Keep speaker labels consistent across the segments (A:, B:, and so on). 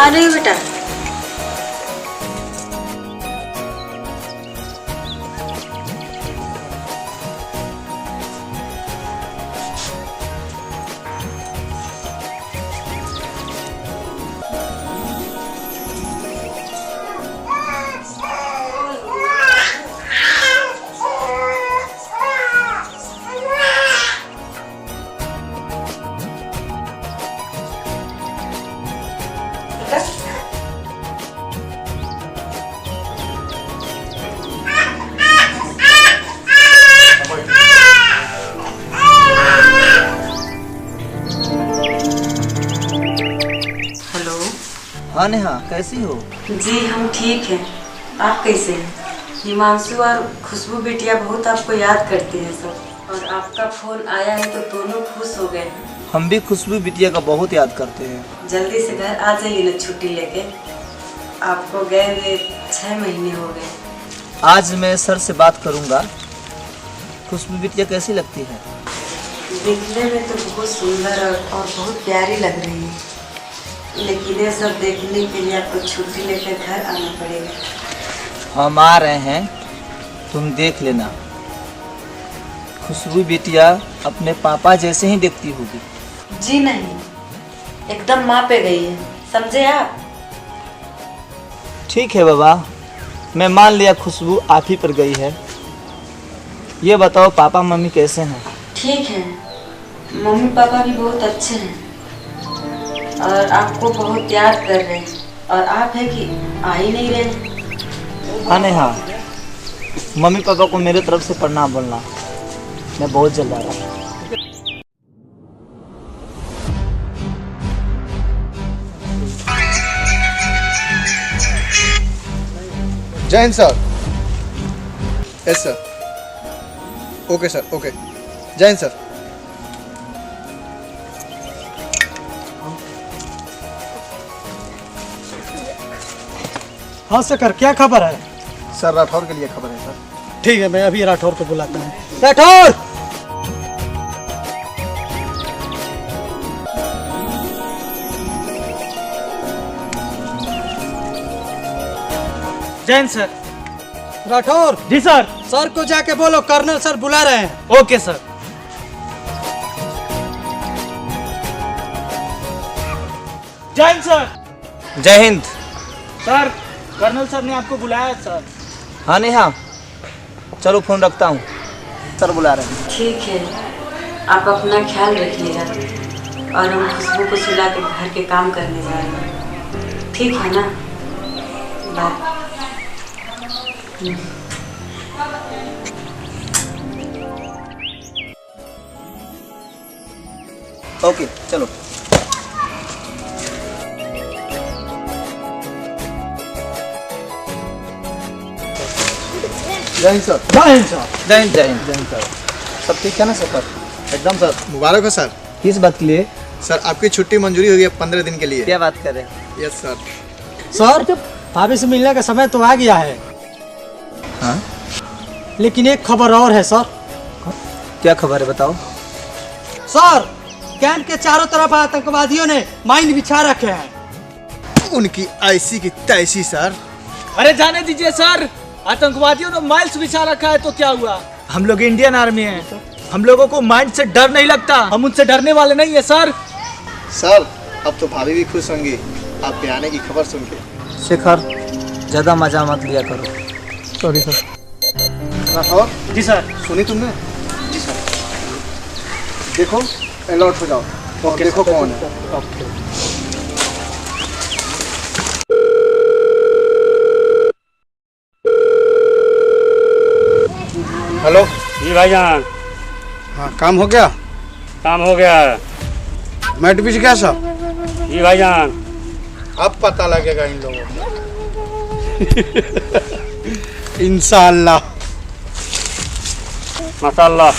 A: आ रही हूँ बेटा।
B: हाँ नेहा, कैसी हो?
A: जी हम ठीक हैं। आप कैसे हैं? हिमांशु और खुशबू बिटिया बहुत आपको याद करती हैं सब, और आपका फोन आया है तो दोनों खुश हो गए।
B: हम भी खुशबू बिटिया का बहुत याद करते हैं।
A: जल्दी से घर आ जाइए ना छुट्टी लेके। आपको गए हुए 6 महीने हो गए।
B: आज मैं सर से बात करूँगा। खुशबू बिटिया कैसी लगती है?
A: दिखने में तो बहुत सुंदर और बहुत प्यारी लग रही है, लेकिन ये सब देखने के लिए आपको छुट्टी लेकर घर आना पड़ेगा।
B: हम आ रहे हैं, तुम देख लेना। खुशबू बिटिया अपने पापा जैसे ही दिखती होगी।
A: जी नहीं, एकदम माँ पे गई है, समझे आप?
B: ठीक है बाबा, मैं मान लिया खुशबू आप ही पर गई है। ये बताओ पापा मम्मी कैसे हैं?
A: ठीक है, मम्मी पापा भी बहुत अच्छे हैं और आपको बहुत याद कर रहे हैं, और आप है कि आ ही नहीं रहे।
B: हाँ नेहा, मम्मी पापा को मेरे तरफ से प्रणाम बोलना। मैं बहुत जल्द आ रहा हूँ।
C: जय हिंद sir. Yes sir. Okay sir, okay. जय हिंद सर।
D: हाँ सकर, क्या खबर है?
C: सर राठौर के लिए खबर है सर।
D: ठीक है, मैं अभी राठौर को बुलाता हूँ। Rathore!
E: Jain sir.
D: Rathore!
E: Ji sir.
D: Sir को जाके बोलो कर्नल सर बुला रहे हैं।
E: Okay sir. जैन सर।
B: जय हिंद।
E: सर, कर्नल सर ने आपको बुलाया है सर।
B: हाँ नेहा, चलो फोन रखता हूँ, सर बुला रहे हैं।
A: ठीक है, आप अपना ख्याल रखिएगा, और हम खुशबू को सुला के घर के काम करने जा रहे हैं। ठीक है ना? बाय।
B: ओके चलो।
C: जय हिंद सर।
D: जय हिंद सर।
B: जय हिंद जय हिंद जय हिंद सर। सब ठीक है ना सफर?
C: एकदम सर। मुबारक हो सर।
B: किस बात के लिए?
C: सर आपकी छुट्टी मंजूरी हुई है 15 दिन के लिए।
B: क्या बात कर रहे हैं?
C: Yes sir.
D: सर, भाभी से मिलने का समय तो आ गया है।
B: हाँ?
D: लेकिन एक खबर और है सर।
B: क्या खबर है बताओ?
D: सर, कैंप के चारों तरफ आतंकवादियों ने माइन बिछा रखे हैं।
C: उनकी ऐसी की तैसी सर।
E: अरे जाने दीजिए सर, आतंकवादियों ने माइल्स बिछा रखा है तो क्या हुआ? हम लोग इंडियन आर्मी हैं, हम लोगों को माइंड से डर नहीं लगता, हम उनसे डरने वाले नहीं है सर।
C: सर अब तो भाभी भी खुश होंगी आपके आने की खबर सुन के।
B: शेखर, ज्यादा मजा मत लिया करो।
D: Sorry sir.
C: Rathore
E: ji sir.
C: सुनी तुमने?
E: जी सर।
C: देखो अलर्ट हो जाओ और देखो कौन है। हेलो।
F: जी भाईजान।
C: हाँ काम हो गया?
F: काम हो गया है।
C: मैट बिछ गया सब?
F: जी भाईजान।
C: अब पता लगेगा इन लोगों को। इंशाअल्लाह।
F: माशाअल्लाह।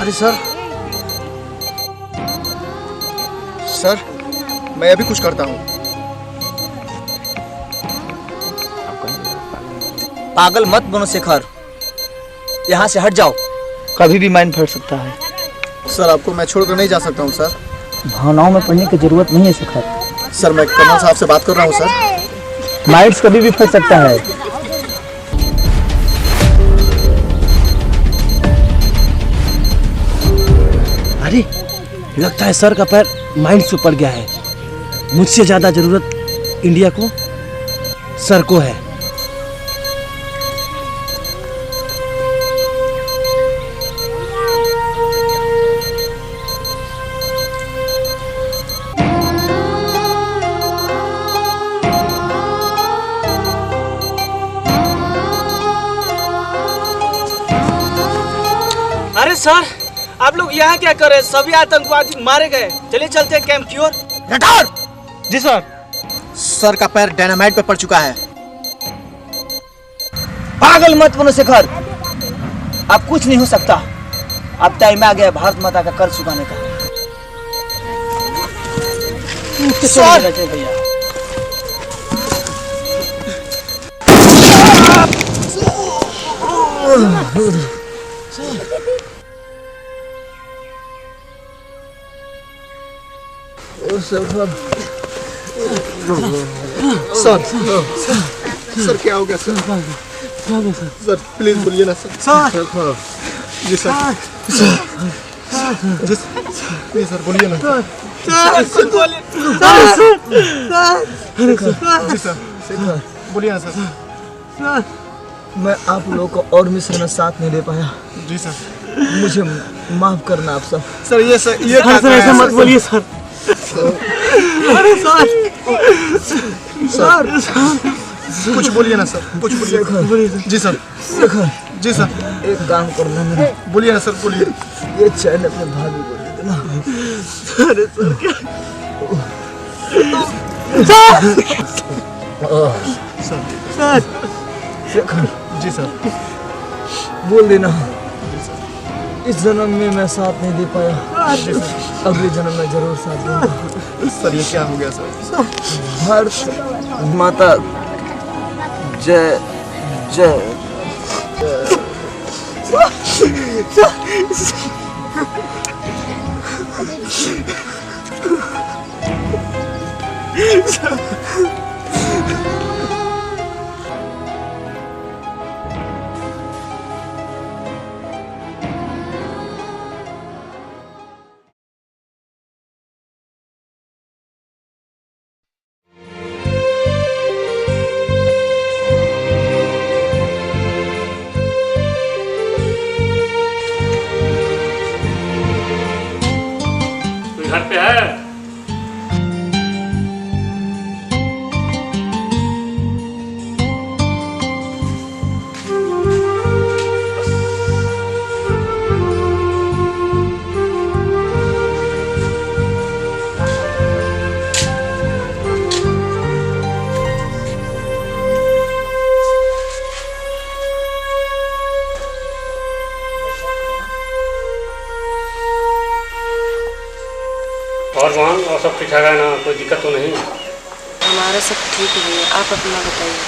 C: अरे सर, सर मैं अभी कुछ करता हूँ।
B: पागल मत बनो शेखर, यहाँ से हट जाओ। कभी भी माइंड फट सकता है।
C: सर आपको मैं छोड़कर नहीं जा सकता हूँ सर।
B: भावनाओं में पढ़ने की जरूरत नहीं है शेखर।
C: सर मैं कर्नल साहब से बात कर रहा हूँ सर।
B: माइंड कभी भी फट सकता है।
G: अरे लगता है सर का पैर माइंस पे पड़ गया है। मुझसे ज्यादा जरूरत इंडिया को सर को है।
E: अरे सर, आप लोग यहाँ क्या कर रहे हैं? सभी आतंकवादी मारे गए। चलिए चलते हैं कैंप की ओर।
C: रटौर!
E: जी सर।
C: सर का पैर डायनामाइट पे पड़ चुका है।
B: पागल मत बनो शेखर, अब कुछ नहीं हो सकता। अब टाइम आ गया भारत माता का कर्ज चुकाने का। सर! भैया
C: सर सर क्या हो गया सर? सर प्लीज बोलिए ना सर। जी सर, प्लीज सर बोलिए ना। जी सर बोलिए ना सर।
B: मैं आप लोगों को और मिशन में साथ नहीं दे पाया।
C: जी सर,
B: मुझे माफ करना आप सब।
C: सर ये
G: सर ऐसा मत बोलिए सर।
B: अरे सर,
C: सर कुछ बोलिए ना सर, कुछ बोलिए। जी सर, जी सर
B: एक काम करना मेरा,
C: बोलिए ना सर, बोलिए।
B: ये चैन अपने भाभी को दे देना। अरे सर क्या
C: सर
B: शेखर,
C: जी सर
B: बोल देना इस जन्म में मैं साथ नहीं दे पाया, अगले जन्म में जरूर साथ दूंगा।
C: सर ये क्या हो गया सर?
B: भारत माता जय जय।
F: कोई घर पे है? और बहन और सब ठीक ठाक है ना, कोई दिक्कत तो नहीं?
A: हमारा सब ठीक है भैया, आप अपना बताइए।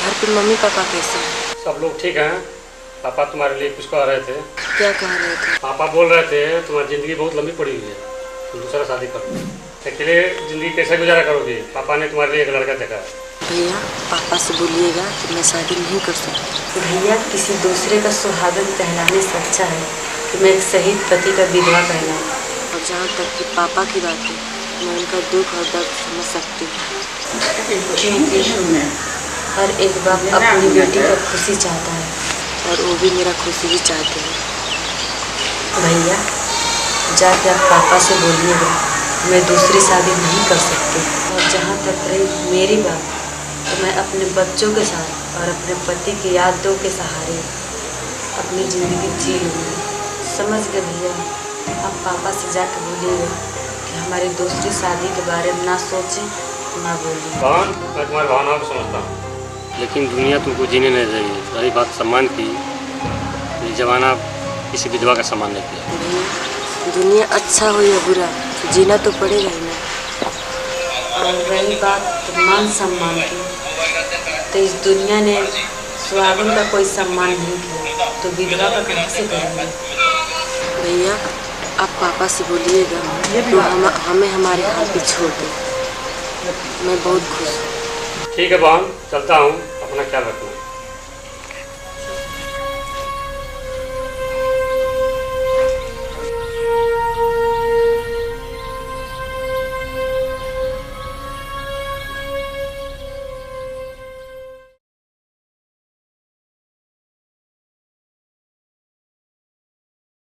A: घर पे मम्मी पापा कैसे हैं?
F: सब लोग ठीक हैं। पापा तुम्हारे लिए कुछ कह रहे थे।
A: क्या कह रहे थे?
F: पापा बोल रहे थे तुम्हारी ज़िंदगी बहुत लंबी पड़ी हुई है, तुम दूसरा शादी करो। अकेले ज़िंदगी कैसे गुजारा करोगी? पापा ने तुम्हारे लिए एक लड़का देखा है।
A: भैया पापा से बोलिएगा कि मैं शादी नहीं कर सकती। भैया किसी दूसरे का सुहागन कहलाने से अच्छा है कि मैं एक शहीद पति का विधवा कहलाऊँ। और जहाँ तक कि पापा की बात है, मैं उनका दुख और दर्द समझ सकती हूँ, क्योंकि हर एक बाप अपनी बेटी का खुशी चाहता है और वो भी मेरा खुशी ही चाहते हैं। भैया जाके आप पापा से बोलिएगा मैं दूसरी शादी नहीं कर सकती। और जहाँ तक रही मेरी बात, तो मैं अपने बच्चों के साथ और अपने पति की यादों के सहारे अपनी ज़िंदगी जी लूँगी। समझ गए भैया? आप पापा से जाके बोलिएगा कि हमारी दूसरी शादी के बारे में ना सोचें ना बोलें।
F: बहन मैं तुम्हारी भावनाओं को समझता हूँ, लेकिन दुनिया तुमको जीने नहीं देगी। रही बात सम्मान की, ये ज़माना किसी विधवा का सम्मान नहीं किया।
A: भैया दुनिया अच्छा हो या बुरा, जीना तो पड़ेगा ही ना। और रही बात मान सम्मान की, तो इस दुनिया ने सुहागन का कोई सम्मान नहीं किया, तो विधवा का कहाँ से करेंगे? भैया आप पापा से बोलिएगा तो हमें हमारे हाथ पे छोड़ दें। मैं बहुत खुश हूँ।
F: ठीक है बहन, चलता हूँ, अपना ख्याल रखना।